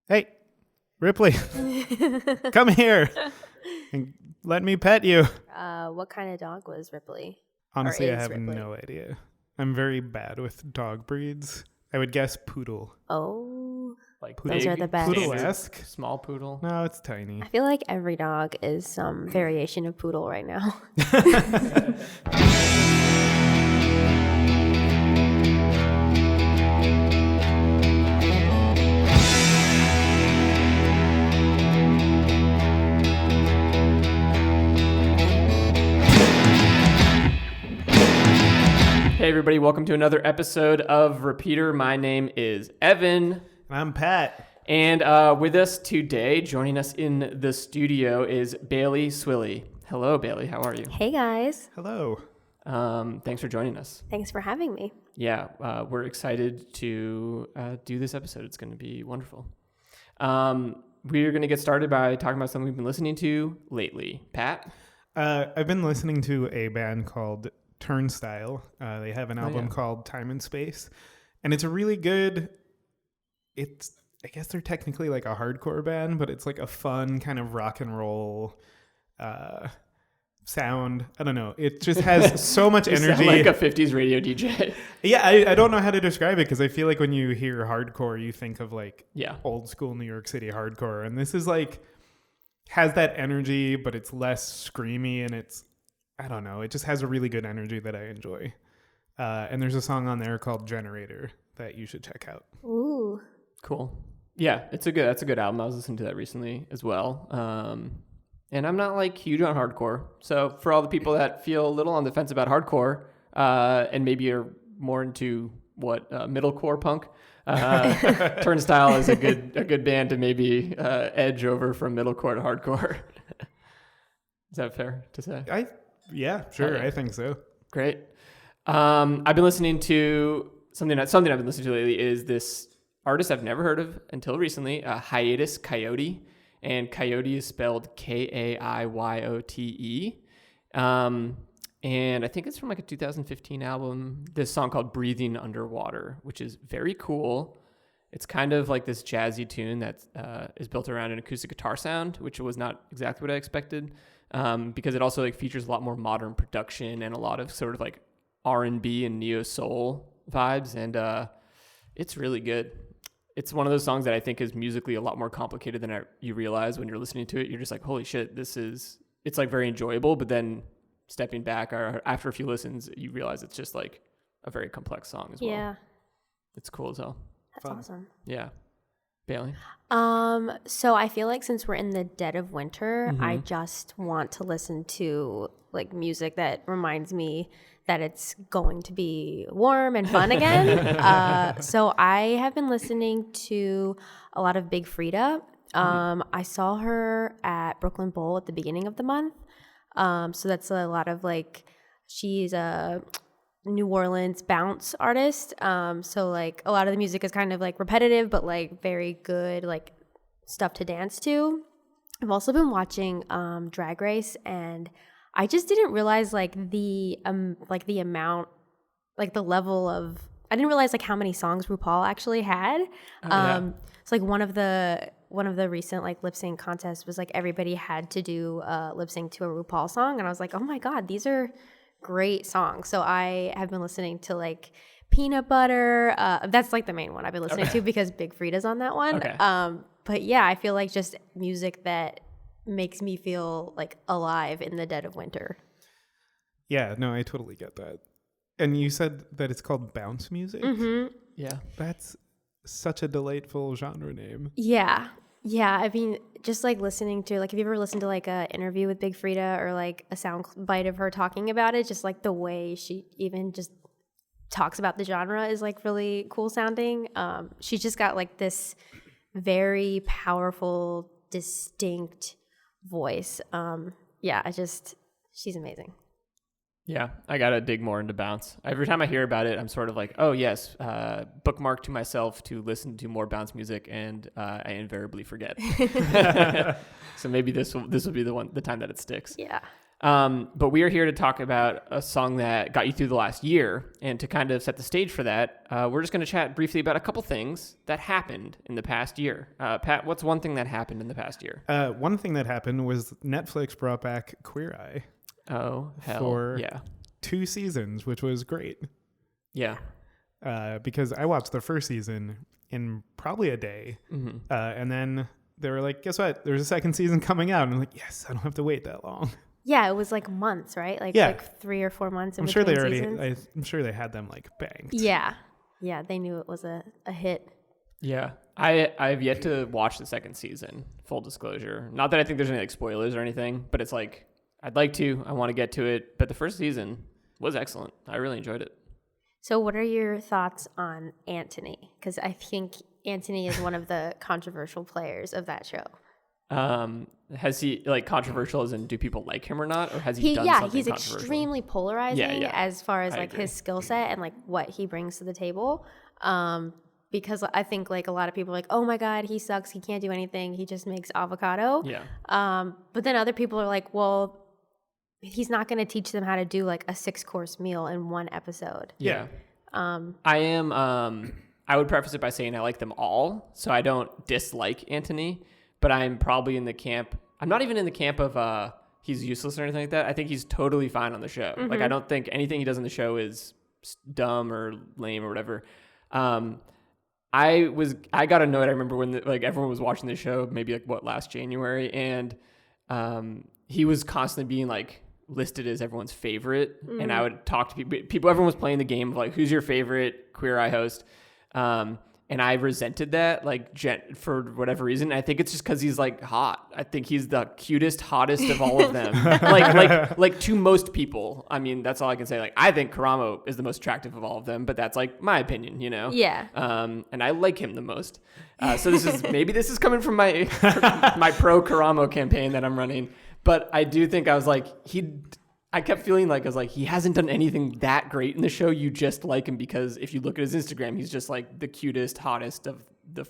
Hey, Ripley, come here and let me pet you. What kind of dog was Ripley? Honestly, I have Ripley? no idea. I'm very bad with dog breeds. I would guess poodle. Oh, Like Poodle. those are the best. Poodle-esque? Small poodle. No, it's tiny. I feel like every dog is some variation of poodle right now. Hey everybody, welcome to another episode of Repeater. My name is Evan. I'm Pat. And with us today, joining us in the studio is Bailey Swilley. Hello, Bailey. How are you? Hey guys, Hello. Thanks for joining us. thanks for having me. Yeah, we're excited to do this episode. It's going to be wonderful. We're going to get started by talking about something we've been listening to lately. Pat? I've been listening to a band called Turnstile. They have an album yeah. called Time and Space, and it's a really good. I guess they're technically like a hardcore band, but it's like a fun kind of rock and roll sound. I don't know. It just has so much You energy. sound like a 50s radio DJ. Yeah, I don't know how to describe it because I feel like when you hear hardcore, you think of like Yeah. old school New York City hardcore, and this is like has that energy, but it's less screamy, and I don't know. It just has a really good energy that I enjoy. And there's a song on there called Generator that you should check out. Ooh, Cool. Yeah, that's a good album. I was listening to that recently as well. And I'm not like huge on hardcore. So for all the people that feel a little on the fence about hardcore, and maybe are more into middlecore punk, Turnstile is a good band to maybe edge over from middlecore to hardcore. Is that fair to say? Yeah, sure. Yeah. I think so. Great. I've been listening to something I've been listening to lately is this artist I've never heard of until recently, Hiatus Kaiyote, and Coyote is spelled Kaiyote. And I think it's from like a 2015 album, this song called Breathing Underwater, which is very cool. It's kind of like this jazzy tune that is built around an acoustic guitar sound, which was not exactly what I expected, because it also like features a lot more modern production and a lot of sort of like R&B and neo soul vibes, and it's really good. It's one of those songs that I think is musically a lot more complicated than you realize when you're listening to it. You're just like, holy shit, it's like very enjoyable, but then stepping back or after a few listens, you realize it's just like a very complex song as well. yeah, It's cool as hell. that's Fun. awesome. Yeah. Bailey? So I feel like since we're in the dead of winter, Mm-hmm. I just want to listen to like music that reminds me that it's going to be warm and fun again. So I have been listening to a lot of Big Frida. I saw her at Brooklyn Bowl at the beginning of the month. So that's a lot of like, she's a New Orleans bounce artist. So like a lot of the music is kind of like repetitive, but like very good, like stuff to dance to. I've also been watching Drag Race, and I just didn't realize like the amount, like the level of, I didn't realize like how many songs RuPaul actually had. Yeah. It's like one of the recent like lip sync contests was like everybody had to do lip sync to a RuPaul song, and I was like, oh my god, these are great songs. So I have been listening to like Peanut Butter. That's like the main one I've been listening to because Big Frida's on that one. Okay. But yeah, I feel like just music that makes me feel like alive in the dead of winter. Yeah, no, I totally get that. And you said that it's called bounce music? Mm-hmm. Yeah. That's such a delightful genre name. Yeah. Yeah. I mean, just like listening to, like, have you ever listened to like an interview with Big Frida or like a sound bite of her talking about it? Just like the way she even just talks about the genre is like really cool sounding. She's just got like this very powerful, distinct voice. She's amazing. Yeah, I gotta dig more into bounce. Every time I hear about it, I'm sort of like, oh yes, bookmark to myself to listen to more bounce music, and I invariably forget. So maybe this will be the time that it sticks. Yeah. But we are here to talk about a song that got you through the last year. And to kind of set the stage for that, we're just going to chat briefly about a couple things that happened in the past year. Pat, what's one thing that happened in the past year? One thing that happened was Netflix brought back Queer Eye. Oh, hell for yeah. 2 seasons, which was great. Yeah. Because I watched the first season in probably a day. Mm-hmm. And then they were like, guess what? There's a second season coming out. And I'm like, yes, I don't have to wait that long. Yeah, it was like months, right? Like 3 or 4 months in I'm sure between they seasons. I'm sure they had them like banked. Yeah. Yeah, they knew it was a hit. Yeah. I've yet to watch the second season, full disclosure. Not that I think there's any like spoilers or anything, but it's like, I'd like to. I want to get to it. But the first season was excellent. I really enjoyed it. So what are your thoughts on Anthony? Because I think Anthony is one of the controversial players of that show. Has he like controversial as in do people like him or not, or has he done something he's controversial? extremely polarizing as far as like his skill set and like what he brings to the table. Because I think like a lot of people are like, oh my God, he sucks, he can't do anything, he just makes avocado. Yeah. But then other people are like, well, he's not going to teach them how to do like a 6-course meal in one episode. Yeah. I would preface it by saying I like them all, so I don't dislike Anthony, but I'm probably in the camp. I'm not even in the camp of he's useless or anything like that. I think he's totally fine on the show. Mm-hmm. Like I don't think anything he does on the show is dumb or lame or whatever. I got annoyed. I remember when everyone was watching the show, maybe last January, and he was constantly being like listed as everyone's favorite, and I would talk to people. Everyone was playing the game of like, who's your favorite Queer Eye host? And I resented that, for whatever reason. I think it's just because he's like hot. I think he's the cutest, hottest of all of them. like to most people. I mean, that's all I can say. Like, I think Karamo is the most attractive of all of them, but that's like my opinion, you know? Yeah. And I like him the most. So this is coming from my my pro Karamo campaign that I'm running. But I do think I was like, I kept feeling like, he hasn't done anything that great in the show. You just like him because if you look at his Instagram, he's just like the cutest, hottest of the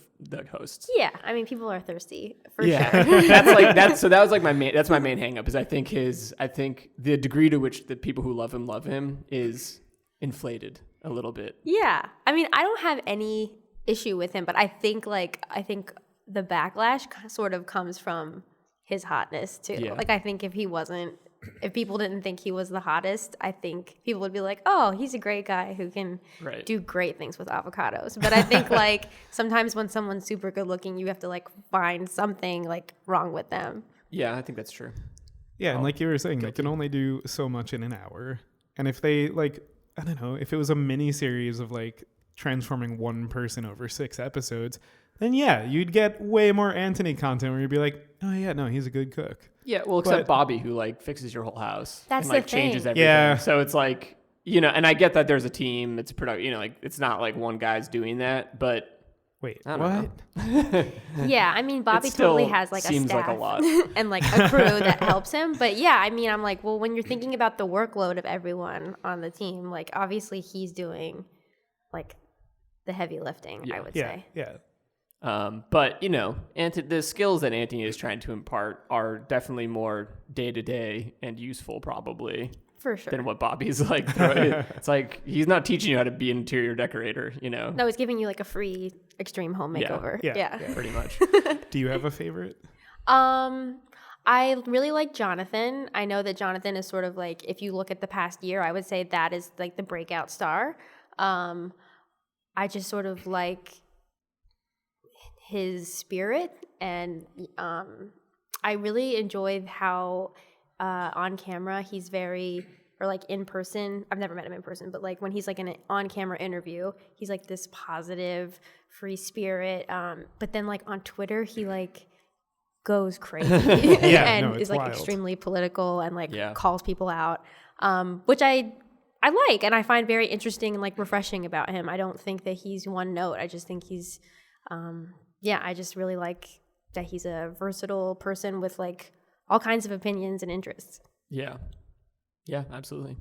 hosts. Yeah, I mean, people are thirsty for sure. So that was like that's my main hang up is I think the degree to which the people who love him is inflated a little bit. Yeah, I mean, I don't have any issue with him, but I think the backlash sort of comes from his hotness too. Yeah. Like I think if people didn't think he was the hottest, I think people would be like, oh, he's a great guy who can do great things with avocados. But I think sometimes when someone's super good looking, you have to find something wrong with them. Yeah, I think that's true. Yeah, and like you were saying, they can only do so much in an hour. And if they I don't know, if it was a mini series of transforming one person over 6 episodes, then yeah, you'd get way more Anthony content where you'd be like, oh yeah, no, he's a good cook. Yeah, well, except Bobby, who fixes your whole house. That's and the thing. Changes everything. Yeah. So it's and I get that there's a team. It's it's not one guy's doing that, but wait, I don't know. Yeah, I mean, Bobby totally has a seems staff like a lot. and a crew that helps him. But yeah, I mean, I'm well, when you're thinking about the workload of everyone on the team, obviously he's doing the heavy lifting. I would say. Yeah. But the skills that Anthony is trying to impart are definitely more day to day and useful, probably. For sure. Than what Bobby's throwing. It's he's not teaching you how to be an interior decorator, No, he's giving you a free extreme home makeover. Yeah. Pretty much. Do you have a favorite? I really like Jonathan. I know that Jonathan is sort of if you look at the past year, I would say that is the breakout star. I just sort of like his spirit, and I really enjoy how on camera he's very, or in person, I've never met him in person, but when he's in an on-camera interview, he's this positive, free spirit, but then on Twitter he goes crazy and is wild. Extremely political and calls people out, which I like and I find very interesting and refreshing about him. I don't think that he's one note. I just think he's I just really like that he's a versatile person with all kinds of opinions and interests. Yeah. Yeah, absolutely.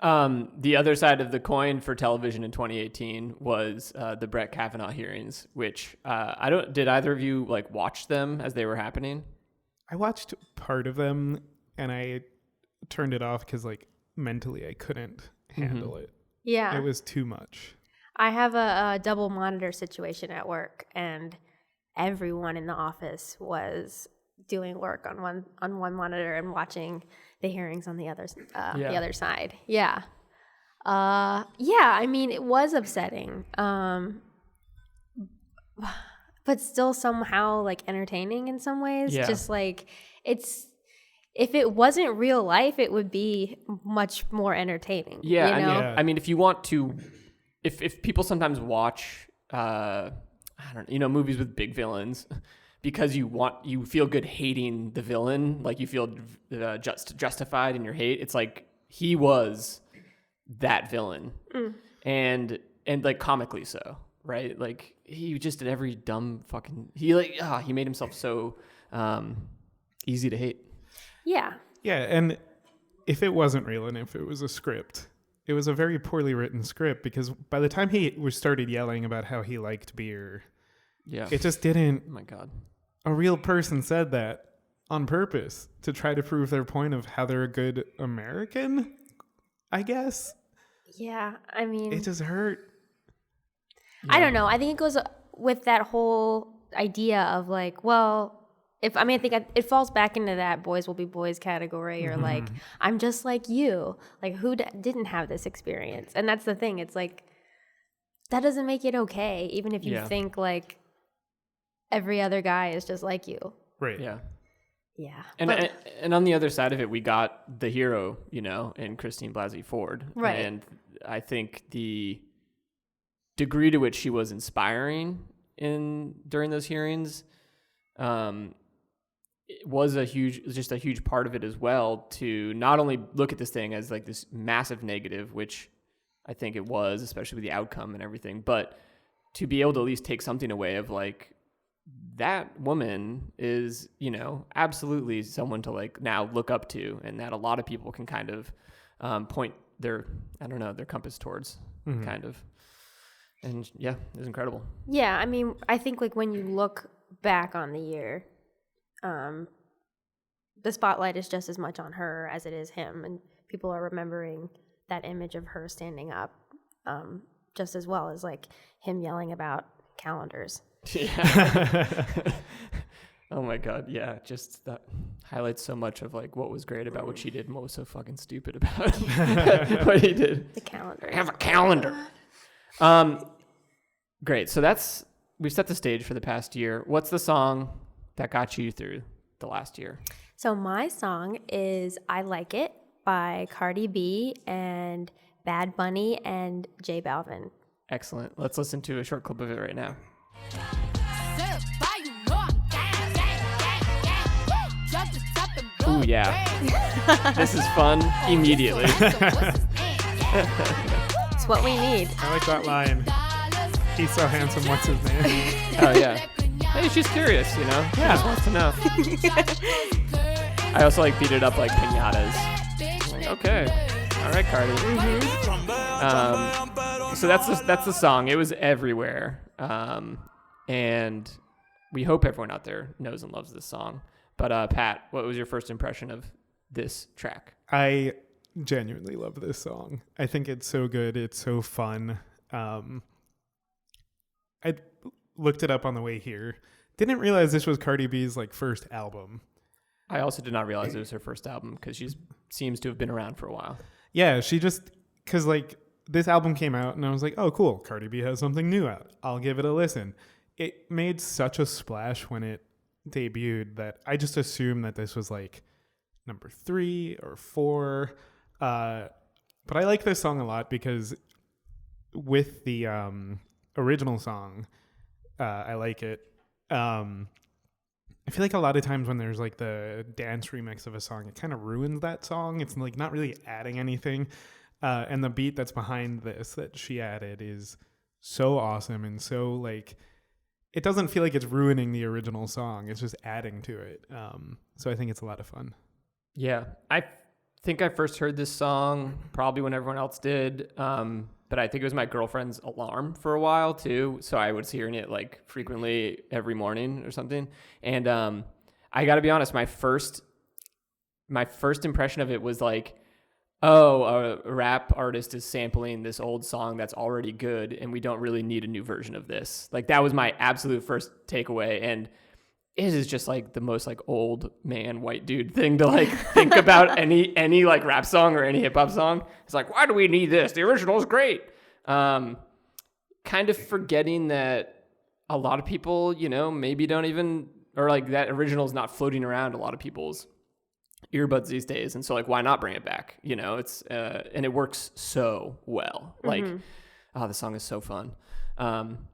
The other side of the coin for television in 2018 was the Brett Kavanaugh hearings, which did either of you watch them as they were happening? I watched part of them and I turned it off because like mentally I couldn't handle it. Yeah. It was too much. I have a double monitor situation at work, and everyone in the office was doing work on one monitor and watching the hearings on the other side. Yeah. I mean, it was upsetting. But still somehow like entertaining in some ways. Yeah. Just like if it wasn't real life, it would be much more entertaining. Yeah, you know? I mean, if you want to, if people sometimes watch, I don't know, movies with big villains, because you feel good hating the villain, like you feel justified in your hate. It's like he was that villain, and like comically so, right? Like he just did every dumb fucking. He made himself so easy to hate. Yeah. Yeah, and if it wasn't real and if it was a script, it was a very poorly written script, because by the time he started yelling about how he liked beer, it just didn't. Oh my God. A real person said that on purpose to try to prove their point of how they're a good American, I guess. Yeah, I mean, It just hurt. I don't know. I think it goes with that whole idea of like, well, I think it falls back into that boys will be boys category, or like, I'm just like you. Like, who didn't have this experience? And that's the thing. It's like, that doesn't make it okay, even if you think like every other guy is just like you. Right. Yeah. Yeah. And on the other side of it, we got the hero, in Christine Blasey Ford. Right. And I think the degree to which she was inspiring during those hearings, it was a huge part of it as well, to not only look at this thing as like this massive negative, which I think it was, especially with the outcome and everything, but to be able to at least take something away of like, that woman is, absolutely someone to like now look up to, and that a lot of people can kind of point their compass towards, kind of. And yeah, it was incredible. Yeah, I mean, I think like when you look back on the year, the spotlight is just as much on her as it is him, and people are remembering that image of her standing up just as well as like him yelling about calendars. Yeah. Oh my God. Yeah. Just that highlights so much of like what was great about what she did and what was so fucking stupid about what he did. The calendar. Have a calendar. Great. So we've set the stage for the past year. What's the song that got you through the last year? So my song is I Like It by Cardi B and Bad Bunny and J Balvin. Excellent. Let's listen to a short clip of it right now. Ooh, yeah. This is fun immediately. It's what we need. I like that line. He's so handsome, what's his name? Oh, yeah. Hey, she's curious, She just wants to know. I also beat it up like pinatas. Like, okay. All right, Cardi. So that's the song. It was everywhere. And we hope everyone out there knows and loves this song. But Pat, what was your first impression of this track? I genuinely love this song. I think it's so good. It's so fun. I looked it up on the way here. Didn't realize this was Cardi B's first album. I also did not realize it was her first album, because she seems to have been around for a while. Yeah, she just, because this album came out and I was like, oh, cool. Cardi B has something new out. I'll give it a listen. It made such a splash when it debuted that I just assumed that this was number 3 or 4. But I like this song a lot because with the original song, I like it. I feel like a lot of times when there's the dance remix of a song, it kind of ruins that song. It's not really adding anything. And the beat that's behind this that she added is so awesome and so it doesn't feel like it's ruining the original song. It's just adding to it. So I think it's a lot of fun. Yeah. I think I first heard this song probably when everyone else did. But I think it was my girlfriend's alarm for a while too. So I was hearing it frequently every morning or something. And I got to be honest, my first my first impression of it was like, oh, a rap artist is sampling this old song that's already good, and we don't really need a new version of this. Like, that was my absolute first takeaway. And it is just like the most like old man white dude thing to like think about any like rap song or any hip hop song. It's like, why do we need this? The original is great. Kind of forgetting that a lot of people, you know, maybe don't even, or like that original is not floating around a lot of people's earbuds these days. And so like, why not bring it back? You know, it's, and it works so well. Like, oh, the song is so fun.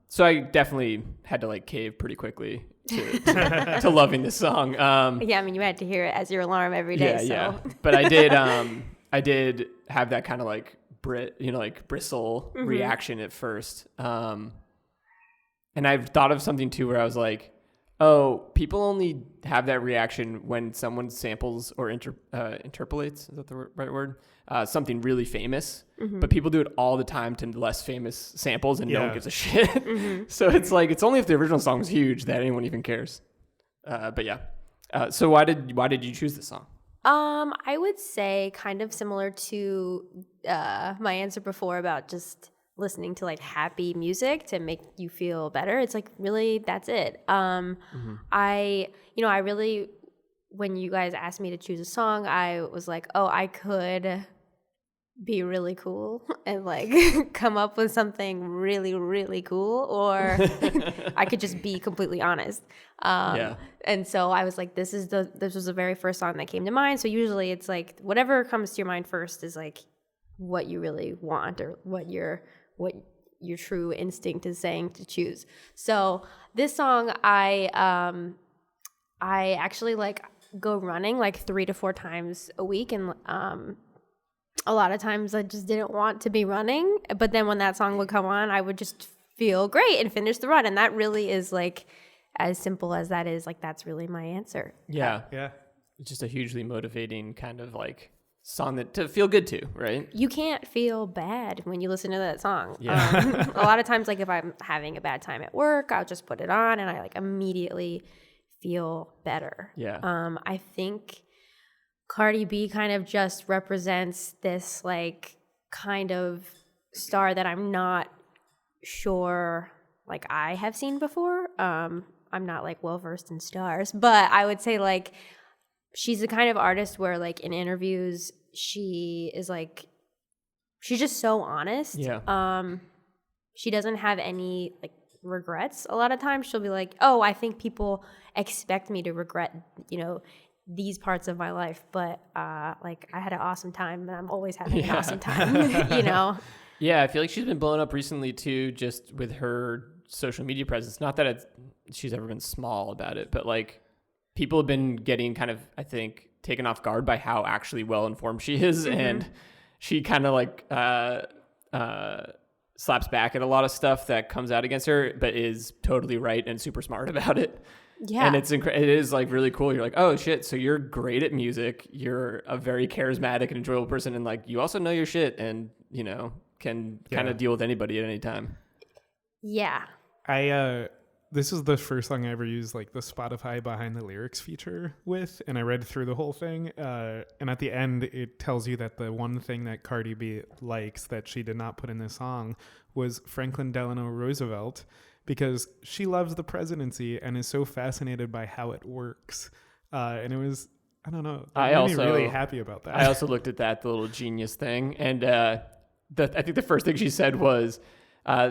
So I definitely had to like cave pretty quickly to loving this song. Yeah, I mean, you had to hear it as your alarm every day. Yeah, so. yeah. But I did have that kind of like bristle reaction at first. And I've thought of something too where I was like, oh, people only have that reaction when someone samples or interpolates, is that the right word? Something really famous, but people do it all the time to less famous samples and no one gives a shit. So it's like, it's only if the original song is huge that anyone even cares. But yeah. So why did you choose this song? I would say kind of similar to my answer before about just listening to like happy music to make you feel better. It's like, really, that's it. I really, when you guys asked me to choose a song, I was like, oh, I could be really cool and like come up with something really, really cool, or I could just be completely honest. And so I was like, this was the very first song that came to mind. So usually it's like whatever comes to your mind first is like what you really want or what your true instinct is saying to choose. So this song, I actually like go running like 3 to 4 times a week, and a lot of times I just didn't want to be running, but then when that song would come on, I would just feel great and finish the run. And that really is like, as simple as that is, like, that's really my answer. Yeah. It's just a hugely motivating kind of like song that to feel good to, right? You can't feel bad when you listen to that song. Yeah. A lot of times, like if I'm having a bad time at work, I'll just put it on and I like immediately feel better. Yeah. I think Cardi B kind of just represents this like kind of star that I'm not sure like I have seen before. I'm not like well versed in stars, but I would say like she's the kind of artist where like in interviews she is like, she's just so honest. Yeah. She doesn't have any like regrets. A lot of times she'll be like, oh, I think people expect me to regret, you know, these parts of my life, but like I had an awesome time and I'm always having an awesome time, you know? Yeah, I feel like she's been blowing up recently too, just with her social media presence. Not that she's ever been small about it, but like people have been getting kind of, I think, taken off guard by how actually well informed she is, and she kind of like slaps back at a lot of stuff that comes out against her, but is totally right and super smart about it. Yeah. And it is like really cool. You're like, oh shit, so you're great at music. You're a very charismatic and enjoyable person, and like you also know your shit, and you know can kind of deal with anybody at any time. Yeah. This is the first song I ever used like the Spotify behind the lyrics feature with, and I read through the whole thing. And at the end, it tells you that the one thing that Cardi B likes that she did not put in this song was Franklin Delano Roosevelt, because she loves the presidency and is so fascinated by how it works. And it was, I don't know, it made me really happy about that. I also looked at that, the little genius thing, and I think the first thing she said was,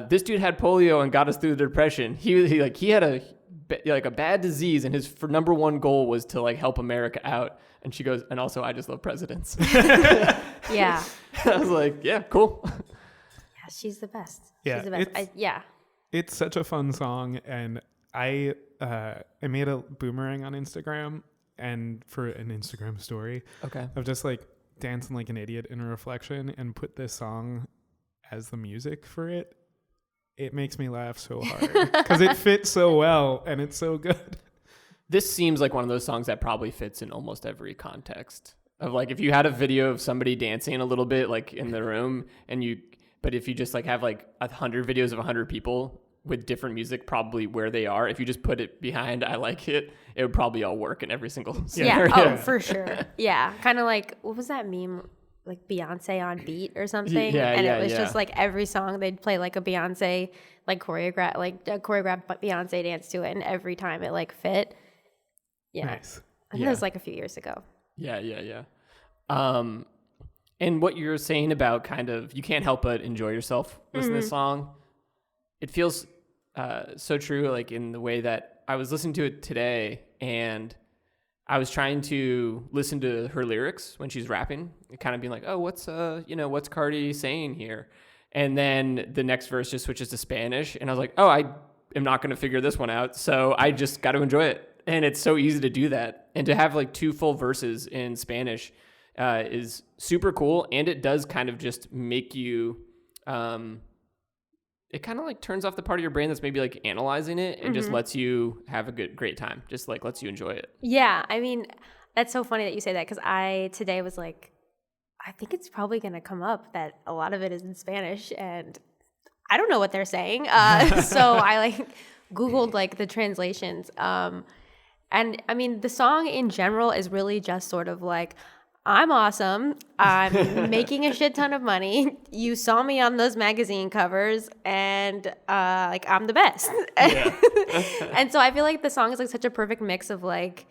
this dude had polio and got us through the depression. He had a bad disease, and his number one goal was to like help America out. And she goes, and also I just love presidents. Yeah. I was like, yeah, cool. Yeah, she's the best. Yeah, she's the best. It's such a fun song, and I made a boomerang on Instagram and for an Instagram story. Okay. Of just like dancing like an idiot in a reflection and put this song as the music for it. It makes me laugh so hard because it fits so well and it's so good. This seems like one of those songs that probably fits in almost every context. Of like, if you had a video of somebody dancing a little bit like in the room, but if you just like have like 100 videos of 100 people with different music probably where they are. If you just put it behind I like it would probably all work in every single scenario. Oh, for sure. Yeah. Kind of like, what was that meme? Like Beyonce on beat or something. And it was just like every song they'd play like a Beyonce, like choreographed Beyonce dance to it. And every time it like fit. Yeah. Nice. And that was like a few years ago. Yeah. And what you're saying about kind of, you can't help but enjoy yourself listening to this song. It feels so true, like in the way that I was listening to it today and I was trying to listen to her lyrics when she's rapping and kind of being like, oh, what's Cardi saying here? And then the next verse just switches to Spanish. And I was like, oh, I am not going to figure this one out. So I just got to enjoy it. And it's so easy to do that. And to have like 2 full verses in Spanish is super cool. And it does kind of just make you, it kind of like turns off the part of your brain that's maybe like analyzing it and just lets you have a great time. Just like lets you enjoy it. Yeah. I mean, that's so funny that you say that, because I today was like, I think it's probably going to come up that a lot of it is in Spanish and I don't know what they're saying. So I like Googled like the translations. And I mean, the song in general is really just sort of like, I'm awesome. I'm making a shit ton of money. You saw me on those magazine covers and like I'm the best. Yeah. And so I feel like the song is like such a perfect mix of like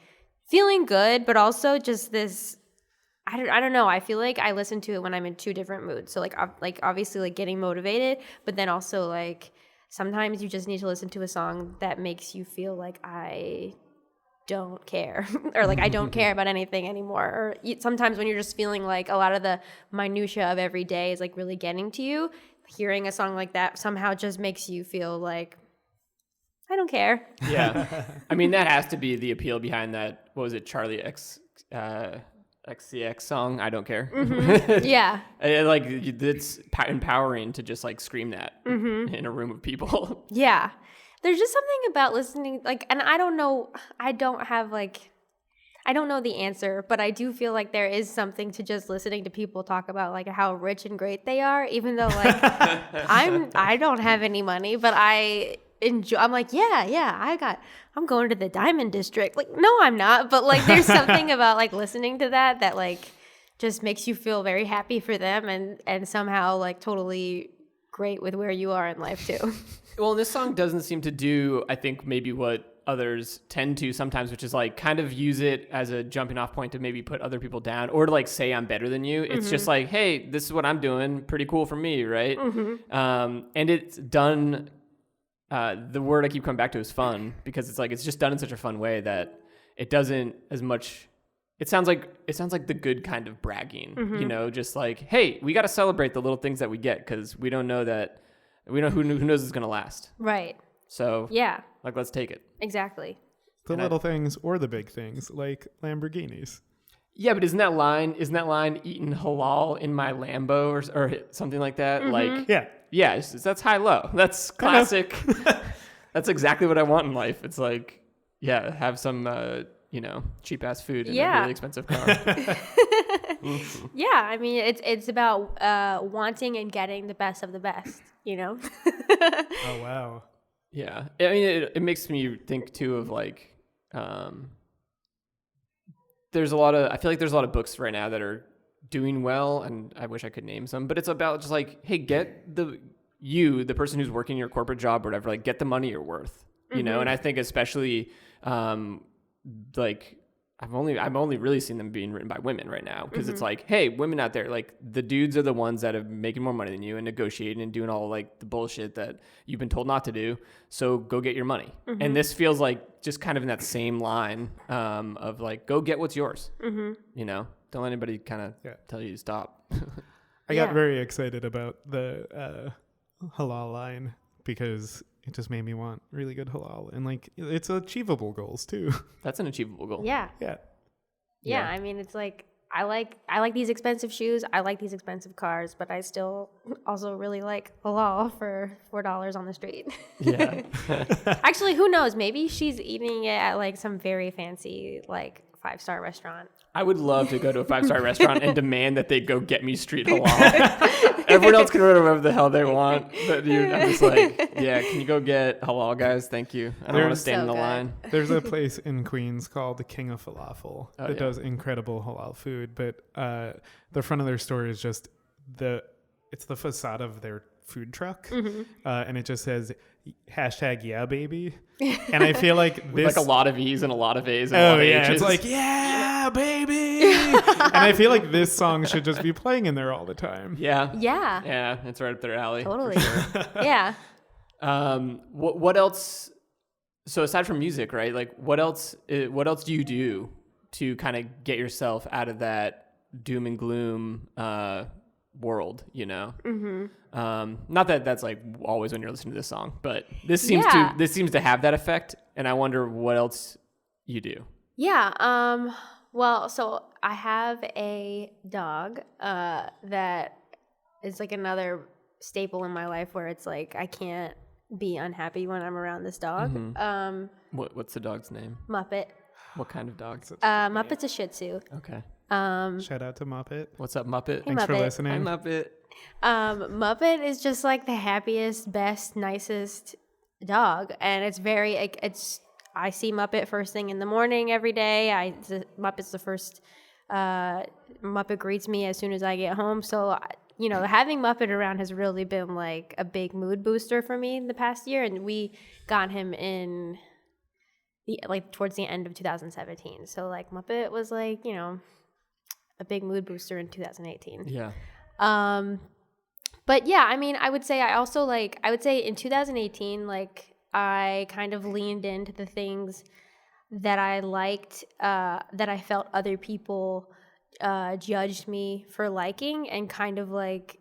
feeling good, but also just this, I don't know. I feel like I listen to it when I'm in 2 different moods. So like obviously like getting motivated, but then also like sometimes you just need to listen to a song that makes you feel like I don't care or like I don't care about anything anymore. Or sometimes when you're just feeling like a lot of the minutia of every day is like really getting to you, hearing a song like that somehow just makes you feel like I don't care. Yeah. I mean, that has to be the appeal behind that. What was it? Charlie XCX song, I don't care. Yeah. Like it's empowering to just like scream that in a room of people. Yeah. There's just something about listening, like, and I don't know the answer, but I do feel like there is something to just listening to people talk about like how rich and great they are, even though like I don't have any money, but I enjoy. I'm like, I'm going to the Diamond District. Like, no, I'm not, but like there's something about like listening to that like just makes you feel very happy for them and somehow like totally great with where you are in life too. Well, this song doesn't seem to do, I think, maybe what others tend to sometimes, which is like kind of use it as a jumping off point to maybe put other people down or to like say I'm better than you. It's just like, hey, this is what I'm doing. Pretty cool for me, right? And it's done, the word I keep coming back to is fun, because it's like it's just done in such a fun way that it doesn't as much, it sounds like the good kind of bragging, you know, just like, hey, we got to celebrate the little things that we get because we don't know who knows it's going to last. Right. So, yeah. Like, let's take it. Exactly. The little things or the big things, like Lamborghinis. Yeah, but isn't that line eating halal in my Lambo or something like that? Like, yeah, that's high-low. That's classic. That's exactly what I want in life. It's like, yeah, have some, cheap ass food in a really expensive car. Yeah, I mean, it's about wanting and getting the best of the best, you know? Oh, wow. Yeah. I mean, it makes me think, too, of, like, I feel like there's a lot of books right now that are doing well, and I wish I could name some, but it's about just, like, hey, get the person who's working your corporate job or whatever, like, get the money you're worth, you know? And I think especially, like, I've only really seen them being written by women right now, because it's like, hey, women out there, like the dudes are the ones that are making more money than you and negotiating and doing all like the bullshit that you've been told not to do. So go get your money. And this feels like just kind of in that same line of like, go get what's yours. You know, don't let anybody kind of tell you to stop. I got very excited about the halal line because it just made me want really good halal, and like it's achievable goals too. That's an achievable goal. Yeah. I mean, it's like I like these expensive shoes. I like these expensive cars, but I still also really like halal for $4 on the street. Yeah. Actually, who knows? Maybe she's eating it at like some very fancy like 5-star restaurant. I would love to go to a 5-star restaurant and demand that they go get me street halal. Everyone else can order whatever the hell they want, but I'm just like, yeah, can you go get halal, guys? Thank you. I don't want to stand in the line. There's a place in Queens called the King of Falafel that does incredible halal food, but the front of their store is just it's the facade of their food truck, and it just says #yeah baby, and I feel like this like a lot of E's and a lot of A's and a lot of H's. It's like yeah baby, and I feel like this song should just be playing in there all the time. Yeah, Yeah, it's right up their alley. totally. Yeah. What else? So aside from music, right? Like what else do you do to kind of get yourself out of that doom and gloom world, you know? Not that that's like always when you're listening to this song, but this seems to have that effect, and I wonder what else you do. Yeah. Well, so I have a dog that is like another staple in my life where it's like I can't be unhappy when I'm around this dog. What's the dog's name? Muppet. What kind of dog? Muppet's a Shih Tzu. Okay. Shout out to Muppet. What's up, Muppet? Thanks for listening. Hi, Muppet. Muppet is just like the happiest, best, nicest dog, and it's very I see Muppet first thing in the morning every day. Muppet's the first Muppet greets me as soon as I get home. So having Muppet around has really been like a big mood booster for me in the past year, and we got him in towards the end of 2017. So like Muppet was like a big mood booster in 2018. Yeah. But yeah, I mean, I would say in 2018, like I kind of leaned into the things that I liked, that I felt other people judged me for liking, and kind of like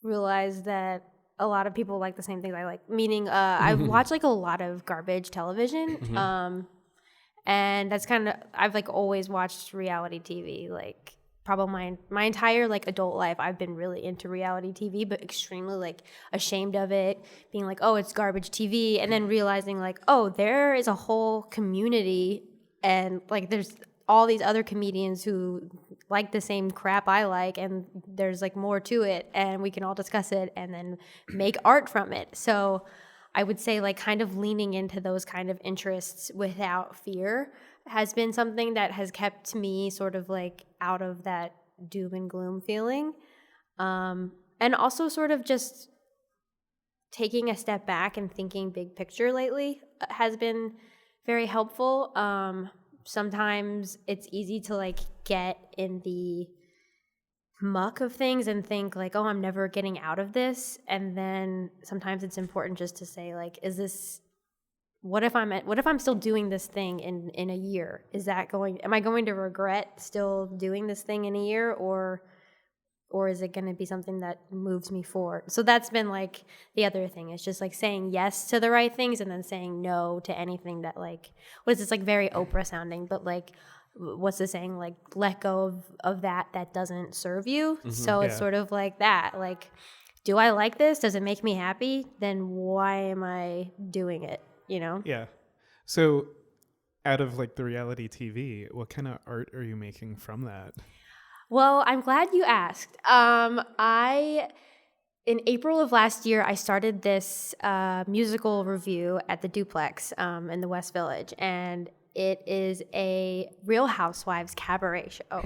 realized that a lot of people like the same things I like. Meaning, I watch like a lot of garbage television, and that's kind of I've like always watched reality TV, like. Probably my entire like adult life I've been really into reality TV, but extremely like ashamed of it, being like, oh, it's garbage TV, and then realizing like, oh, there is a whole community, and like there's all these other comedians who like the same crap I like, and there's like more to it, and we can all discuss it and then make art from it. So I would say like kind of leaning into those kind of interests without fear has been something that has kept me sort of like out of that doom and gloom feeling. And also sort of just taking a step back and thinking big picture lately has been very helpful. Sometimes it's easy to like get in the muck of things and think like, oh, I'm never getting out of this. And then sometimes it's important just to say like, what if I'm still doing this thing in a year? Am I going to regret still doing this thing in a year, or is it going to be something that moves me forward? So that's been like the other thing, is just like saying yes to the right things and then saying no to anything that like, what is this, like very Oprah sounding, but like, what's the saying, like let go of that doesn't serve you. So it's sort of like that, like, do I like this? Does it make me happy? Then why am I doing it? Yeah. So out of like the reality TV, what kind of art are you making from that? Well, I'm glad you asked. In April of last year, I started this musical review at the Duplex in the West Village, and it is a Real Housewives cabaret show,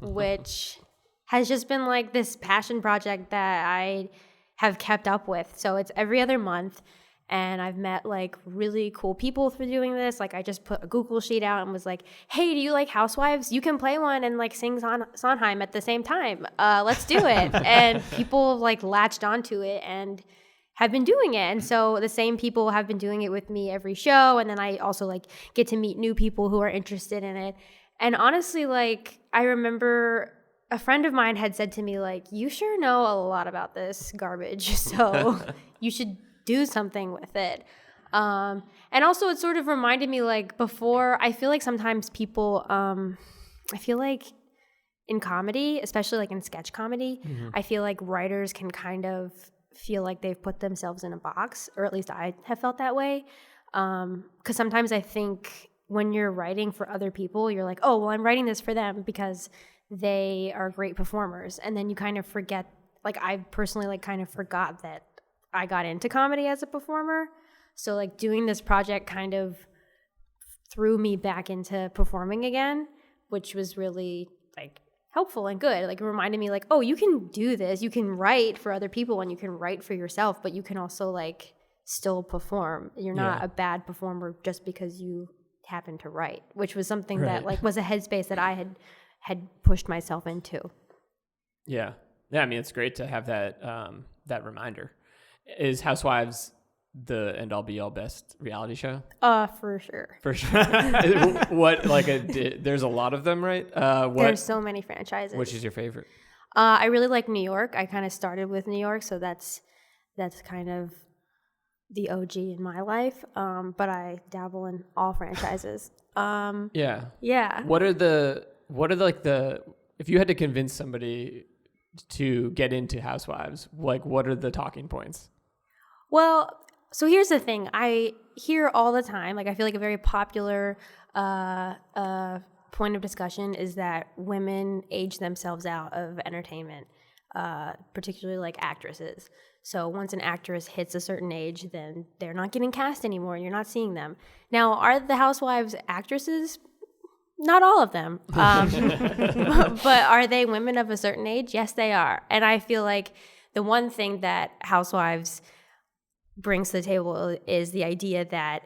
which has just been like this passion project that I have kept up with. So it's every other month. And I've met like really cool people through doing this. Like I just put a Google sheet out and was like, hey, do you like Housewives? You can play one and like sing Sondheim at the same time. Let's do it. And people like latched onto it and have been doing it. And so the same people have been doing it with me every show. And then I also like get to meet new people who are interested in it. And honestly, like I remember a friend of mine had said to me like, you sure know a lot about this garbage. So you should do something with it. And also it sort of reminded me like before, I feel like sometimes people, I feel like in comedy, especially like in sketch comedy, I feel like writers can kind of feel like they've put themselves in a box, or at least I have felt that way. 'Cause sometimes I think when you're writing for other people, you're like, oh, well, I'm writing this for them because they are great performers. And then you kind of forget, like I personally like kind of forgot that I got into comedy as a performer. So like doing this project kind of threw me back into performing again, which was really like helpful and good. Like it reminded me like, oh, you can do this. You can write for other people and you can write for yourself, but you can also like still perform. You're not a bad performer just because you happen to write, which was something that like was a headspace that I had pushed myself into. Yeah. Yeah, I mean, it's great to have that that reminder. Is Housewives the end all be all best reality show? For sure. For sure. What like there's a lot of them, right? There's so many franchises. Which is your favorite? I really like New York. I kind of started with New York, so that's kind of the OG in my life. But I dabble in all franchises. Yeah. What are like the if you had to convince somebody to get into Housewives, like what are the talking points? Well, so here's the thing. I hear all the time, like I feel like a very popular point of discussion is that women age themselves out of entertainment, particularly like actresses. So once an actress hits a certain age, then they're not getting cast anymore and you're not seeing them. Now, are the Housewives actresses? Not all of them. But are they women of a certain age? Yes, they are. And I feel like the one thing that Housewives brings to the table is the idea that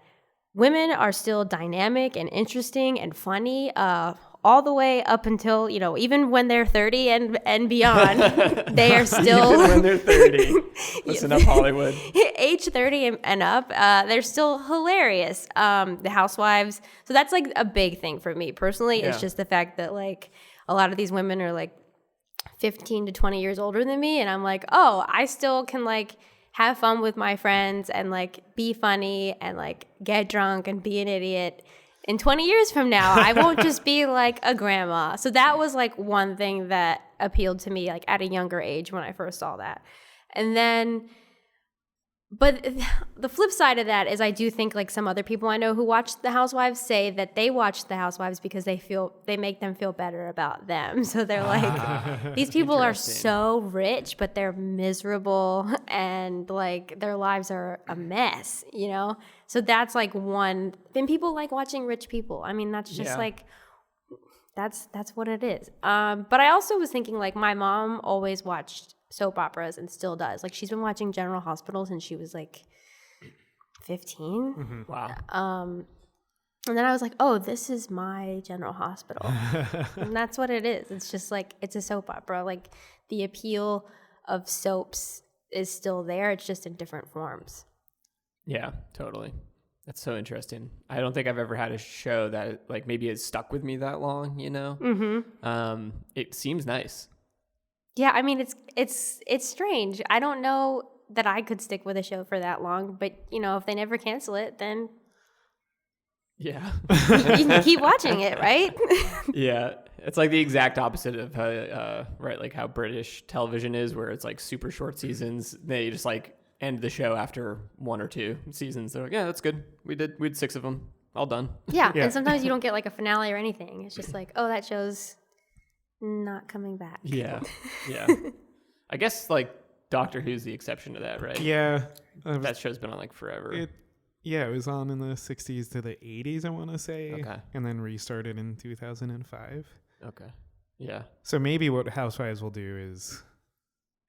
women are still dynamic and interesting and funny all the way up until, you know, even when they're 30 and beyond, they are still... Even when they're 30. Listen up, Hollywood. Age 30 and up, they're still hilarious. The Housewives... So that's like a big thing for me personally. It's just the fact that like a lot of these women are like 15 to 20 years older than me. And I'm like, oh, I still can like have fun with my friends and like be funny and like get drunk and be an idiot. In 20 years from now, I won't just be like a grandma. So that was like one thing that appealed to me like at a younger age when I first saw that. And then, but the flip side of that is I do think like some other people I know who watch The Housewives say that they watch The Housewives because they make them feel better about them. So they're like, these people are so rich, but they're miserable and like their lives are a mess, you know? So that's like one, then people like watching rich people. I mean, that's just like, that's what it is. But I also was thinking like my mom always watched soap operas and still does. Like she's been watching General Hospital since she was like 15. Mm-hmm. Wow. And then I was like, oh, this is my General Hospital. And that's what it is. It's just like, it's a soap opera. Like the appeal of soaps is still there. It's just in different forms. Yeah, totally. That's so interesting. I don't think I've ever had a show that like maybe has stuck with me that long, you know? Mm-hmm. It seems nice. Yeah, I mean, it's strange. I don't know that I could stick with a show for that long, but, you know, if they never cancel it, then... Yeah. you can keep watching it, right? Yeah. It's like the exact opposite of, right, like how British television is, where it's like super short seasons. They just like end the show after 1 or 2 seasons. They're like, yeah, that's good. We had 6 of them. All done. Yeah, and sometimes you don't get like a finale or anything. It's just like, oh, that show's... not coming back. Yeah. I guess like Doctor Who's the exception to that, right? Yeah. That show's been on like forever. It was on in the 60s to the 80s, I want to say. Okay. And then restarted in 2005. Okay. Yeah. So maybe what Housewives will do is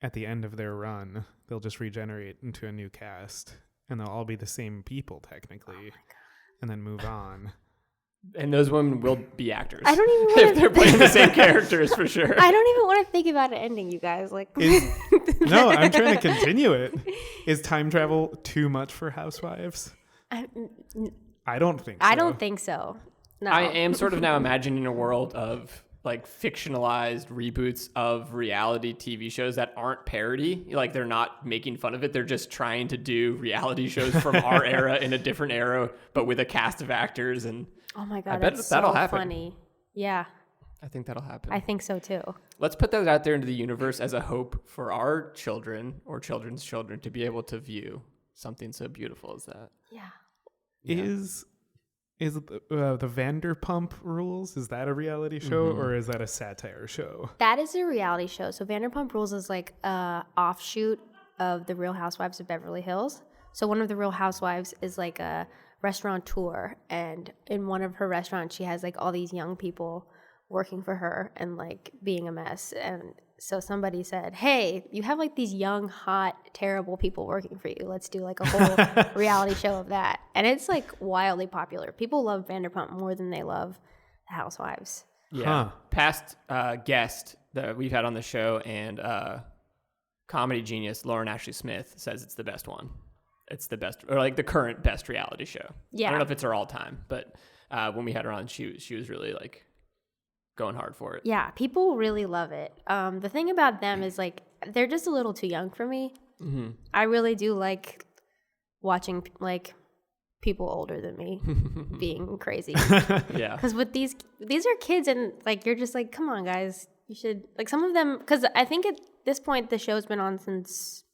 at the end of their run, they'll just regenerate into a new cast and they'll all be the same people technically and then move on. And those women will be actors. I don't even if they're playing the same characters for sure. I don't even want to think about it ending, you guys. Like, no, I'm trying to continue it. Is time travel too much for Housewives? I don't think so. I don't think so. No. I am sort of now imagining a world of like fictionalized reboots of reality TV shows that aren't parody. Like they're not making fun of it. They're just trying to do reality shows from our era in a different era, but with a cast of actors. And oh my God, that's that'll so happen. Funny. Yeah. I think that'll happen. I think so too. Let's put that out there into the universe as a hope for our children or children's children to be able to view something so beautiful as that. Yeah. Is the Vanderpump Rules, is that a reality show or is that a satire show? That is a reality show. So Vanderpump Rules is like a offshoot of the Real Housewives of Beverly Hills. So one of the Real Housewives is like a restaurateur, and in one of her restaurants she has like all these young people working for her and like being a mess. And so somebody said, hey, you have like these young, hot, terrible people working for you. Let's do like a whole reality show of that. And it's like wildly popular. People love Vanderpump more than they love the Housewives. Yeah. Past guest that we've had on the show and comedy genius Lauren Ashley Smith says it's the best one. It's the best, or like the current best reality show. Yeah. I don't know if it's her all time, but when we had her on, she was really like going hard for it. Yeah, people really love it. The thing about them is like they're just a little too young for me. Mm-hmm. I really do like watching like people older than me being crazy. Yeah, because with these are kids, and like you're just like, come on, guys, you should like some of them. Because I think at this point the show's been on since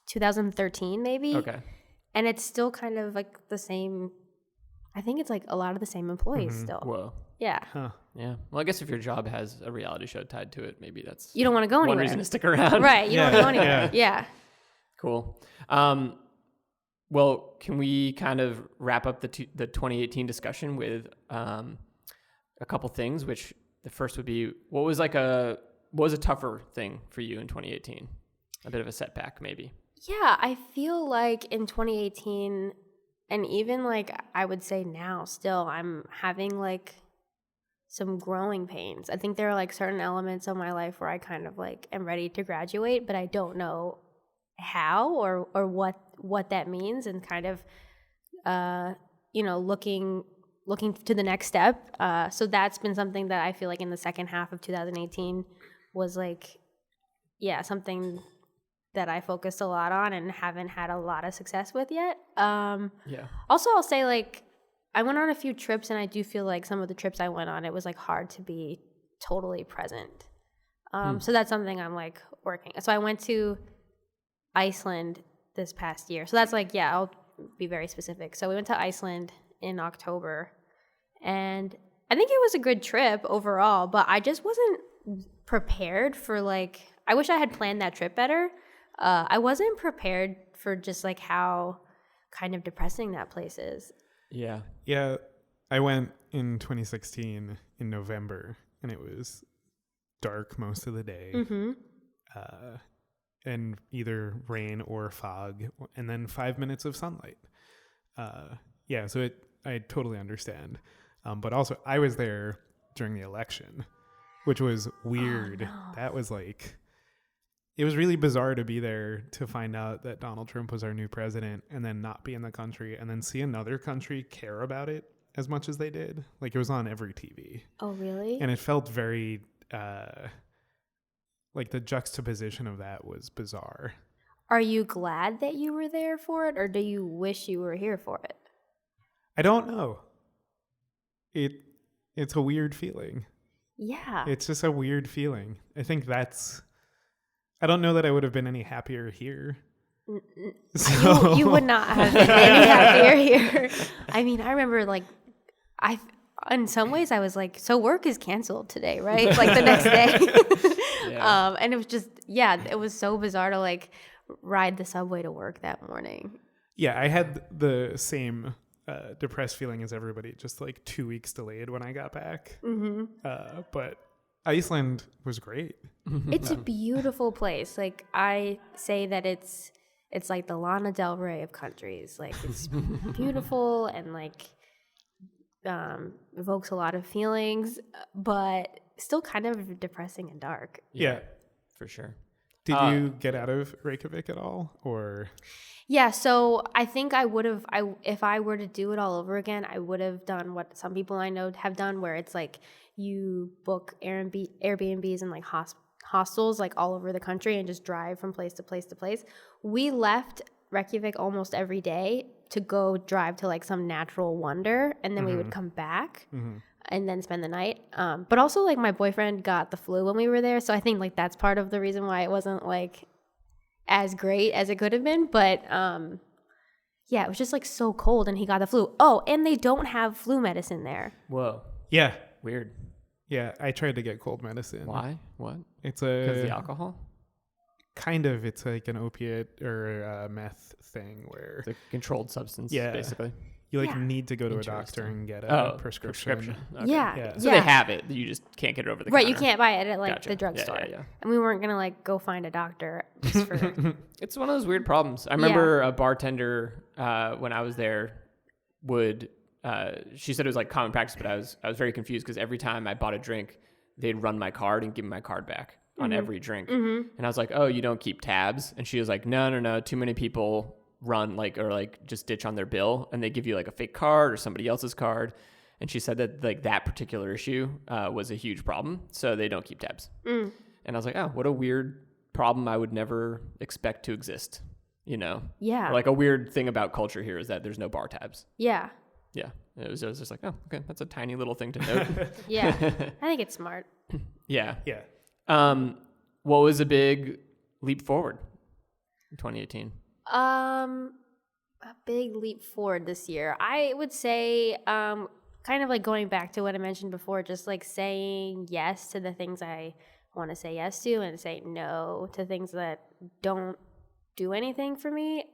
2013, maybe. Okay, and it's still kind of like the same. I think it's like a lot of the same employees still. Whoa. Yeah. Huh. Yeah. Well, I guess if your job has a reality show tied to it, maybe that's you don't want to go anywhere. One reason to stick around. Right. You don't want to go anywhere. Yeah. Cool. Well, can we kind of wrap up the 2018 discussion with a couple things? Which the first would be, what was a tougher thing for you in 2018? A bit of a setback, maybe. Yeah, I feel like in 2018, and even like I would say now, still I'm having like some growing pains. I think there are like certain elements of my life where I kind of like am ready to graduate, but I don't know how or what that means, and kind of looking to the next step. So that's been something that I feel like in the second half of 2018 was like, yeah, something that I focused a lot on and haven't had a lot of success with yet. Yeah. Also, I'll say like I went on a few trips, and I do feel like some of the trips I went on, it was like hard to be totally present. So that's something I'm like working. So I went to Iceland this past year. So that's like, yeah, I'll be very specific. So we went to Iceland in October, and I think it was a good trip overall, but I just wasn't prepared for like, I wish I had planned that trip better. I wasn't prepared for just like how kind of depressing that place is. Yeah. Yeah. I went in 2016 in November, and it was dark most of the day. Mm-hmm. And either rain or fog, and then 5 minutes of sunlight. Yeah, so I totally understand. But also, I was there during the election, which was weird. Oh, no. That was like, it was really bizarre to be there to find out that Donald Trump was our new president, and then not be in the country, and then see another country care about it as much as they did. Like, it was on every TV. Oh, really? And it felt very... like the juxtaposition of that was bizarre. Are you glad that you were there for it, or do you wish you were here for it? I don't know. It's a weird feeling. Yeah. It's just a weird feeling. I think I don't know that I would have been any happier here. So. You would not have been any happier here. I mean, I remember like in some ways I was like, so work is canceled today, right? Like the next day. Yeah. And it was just, it was so bizarre to like ride the subway to work that morning. Yeah, I had the same depressed feeling as everybody, just like 2 weeks delayed when I got back. Mm-hmm. But Iceland was great. It's a beautiful place. Like I say that it's like the Lana Del Rey of countries. Like it's beautiful and like evokes a lot of feelings, but still kind of depressing and dark. Yeah, for sure. Did you get out of Reykjavik at all, or? Yeah, so I think I would have. If I were to do it all over again, I would have done what some people I know have done, where it's like you book Airbnbs and like hostels like all over the country and just drive from place to place to place. We left Reykjavik almost every day to go drive to like some natural wonder, and then we would come back and then spend the night. But also like my boyfriend got the flu when we were there, so I think like that's part of the reason why it wasn't like as great as it could have been. But Yeah, it was just like so cold and he got the flu. Oh, and they don't have flu medicine there. Whoa. Yeah. Weird. Yeah, I tried to get cold medicine. Why? What? It's Because of the alcohol? kind of, it's like an opiate or a meth thing where It's a controlled substance, Yeah. basically. you like Yeah. need to go to a Interesting. doctor and get a Oh, prescription. Okay. Yeah. Yeah. So they have it. You just can't get it over the Right, counter. you can't buy it at like Gotcha. the drugstore. Yeah, yeah, yeah. And we weren't going to like go find a doctor just for It's one of those weird problems. I remember a bartender when I was there would she said it was like common practice, but I was very confused because every time I bought a drink, they'd run my card and give me my card back on every drink. And I was like, "Oh, you don't keep tabs?" And she was like, "No. Too many people run or just ditch on their bill and they give you like a fake card or somebody else's card." And she said that like that particular issue was a huge problem, so they don't keep tabs. And I was like, "Oh, what a weird problem I would never expect to exist." You know? Yeah. Or like a weird thing about culture here is that there's no bar tabs. Yeah. Yeah. It was just like, oh, okay, that's a tiny little thing to note. Yeah. I think it's smart. Yeah. Yeah. What was a big leap forward in 2018? A big leap forward this year. I would say kind of like going back to what I mentioned before, just like saying yes to the things I want to say yes to and say no to things that don't do anything for me.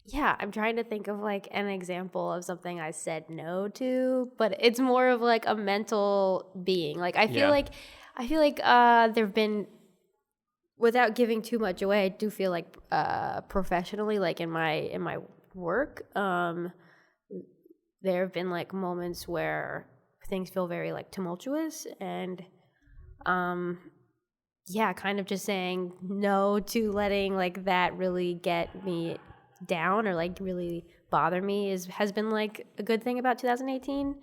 Yeah, I'm trying to think of like an example of something I said no to, but it's more of like a mental being. Like I feel like there've been, without giving too much away, I do feel like professionally, like in my work, there have been like moments where things feel very like tumultuous and yeah, kind of just saying no to letting like that really get me down or like really bother me has been like a good thing about 2018.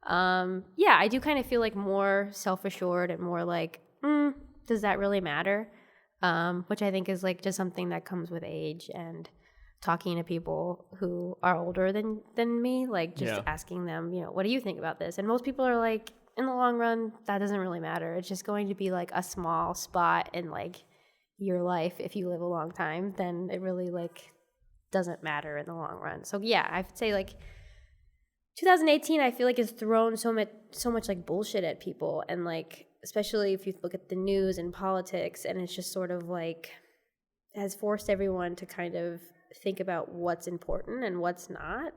Yeah, I do kind of feel like more self-assured and more like, does that really matter? Which I think is like just something that comes with age and talking to people who are older than me, like just asking them, what do you think about this? And most people are like, in the long run, that doesn't really matter. It's just going to be like a small spot in like your life. If you live a long time, then it really like doesn't matter in the long run. So yeah, I'd say like 2018, I feel like has thrown so much like bullshit at people, and like especially if you look at the news and politics, and it's just sort of like has forced everyone to kind of think about what's important and what's not.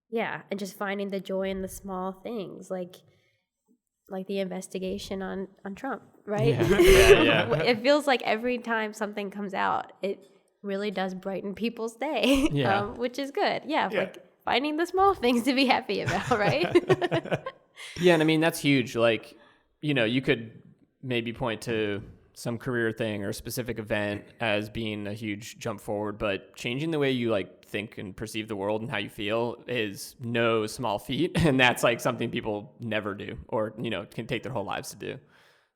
Yeah, and just finding the joy in the small things, like the investigation on Trump, right? Yeah. It feels like every time something comes out, it really does brighten people's day, which is good. Yeah, like finding the small things to be happy about, right? Yeah, and I mean, that's huge. Like, you could maybe point to some career thing or a specific event as being a huge jump forward, but changing the way you like think and perceive the world and how you feel is no small feat. And that's like something people never do or, can take their whole lives to do.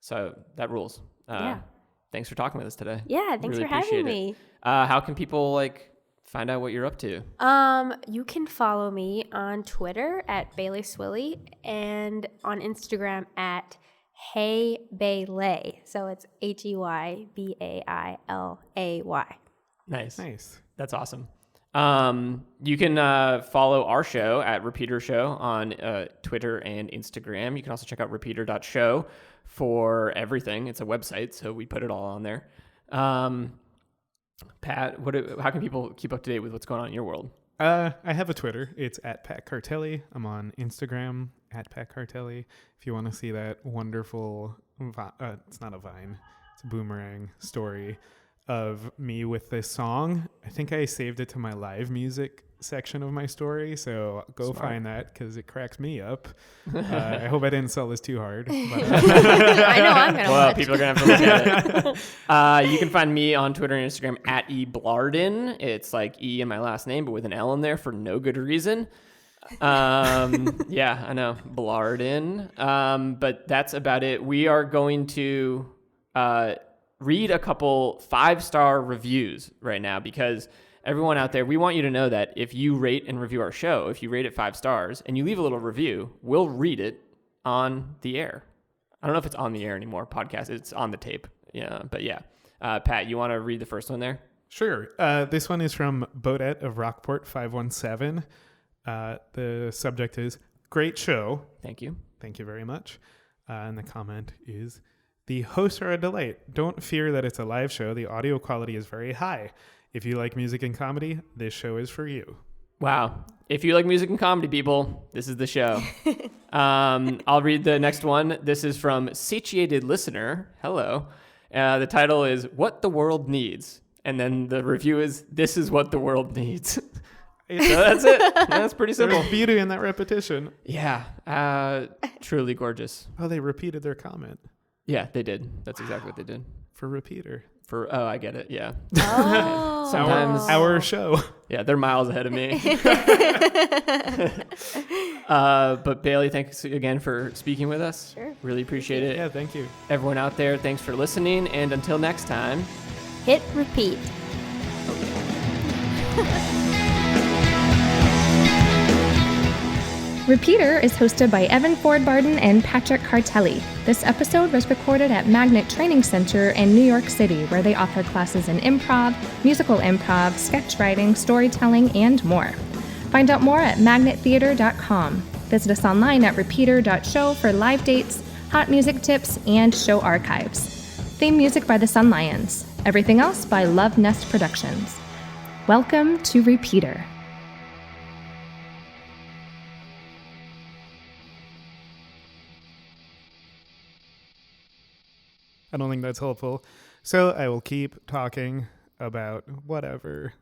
So that rules. Thanks for talking with us today. Yeah, thanks really for having me. How can people like find out what you're up to? You can follow me on Twitter at Bailey Swilley and on Instagram at Hey Bailey. So it's HeyBailay. Nice. That's awesome. You can follow our show at Repeater Show on Twitter and Instagram. You can also check out repeater.show for everything. It's a website, so we put it all on there. Pat, how can people keep up to date with what's going on in your world? I have a Twitter. It's at Pat Cartelli. I'm on Instagram at Pat Cartelli. If you want to see that wonderful, it's not a vine, it's a boomerang story of me with this song. I think I saved it to my live music section of my story, so go find that because it cracks me up. I hope I didn't sell this too hard. But, I know I'm gonna watch. People are gonna have to look at it. You can find me on Twitter and Instagram at eblarden. It's like E in my last name but with an L in there for no good reason. Yeah, I know, Blarden. But that's about it. We are going to read a couple 5-star reviews right now because everyone out there, we want you to know that if you rate and review our show, if you rate it 5 stars and you leave a little review, we'll read it on the air. I don't know if it's on the air anymore, podcast. It's on the tape. Yeah, but yeah. Pat, you want to read the first one there? Sure. This one is from Bodette of Rockport 517. The subject is great show. Thank you. Thank you very much. And the comment is, the hosts are a delight. Don't fear that it's a live show. The audio quality is very high. If you like music and comedy, this show is for you. Wow. If you like music and comedy, people, this is the show. I'll read the next one. This is from Satiated Listener. Hello. The title is What the World Needs. And then the review is, this is what the world needs. So that's it. That's pretty simple. There's beauty in that repetition. Yeah. Truly gorgeous. Oh, they repeated their comment Yeah, they did. That's exactly what they did. for repeater. Oh, I get it. Yeah. Oh. Sometimes Our show. Yeah, they're miles ahead of me. But Bailey, thanks again for speaking with us. Sure. Really appreciate it. Yeah, thank you. Everyone out there, thanks for listening. And until next time, Hit repeat. Repeater is hosted by Evan Ford Barden and Patrick Cartelli. This episode was recorded at Magnet Training Center in New York City, where they offer classes in improv, musical improv, sketch writing, storytelling, and more. Find out more at magnettheater.com. Visit us online at repeater.show for live dates, hot music tips, and show archives. Theme music by the Sun Lions. Everything else by Love Nest Productions. Welcome to Repeater. I don't think that's helpful. So I will keep talking about whatever.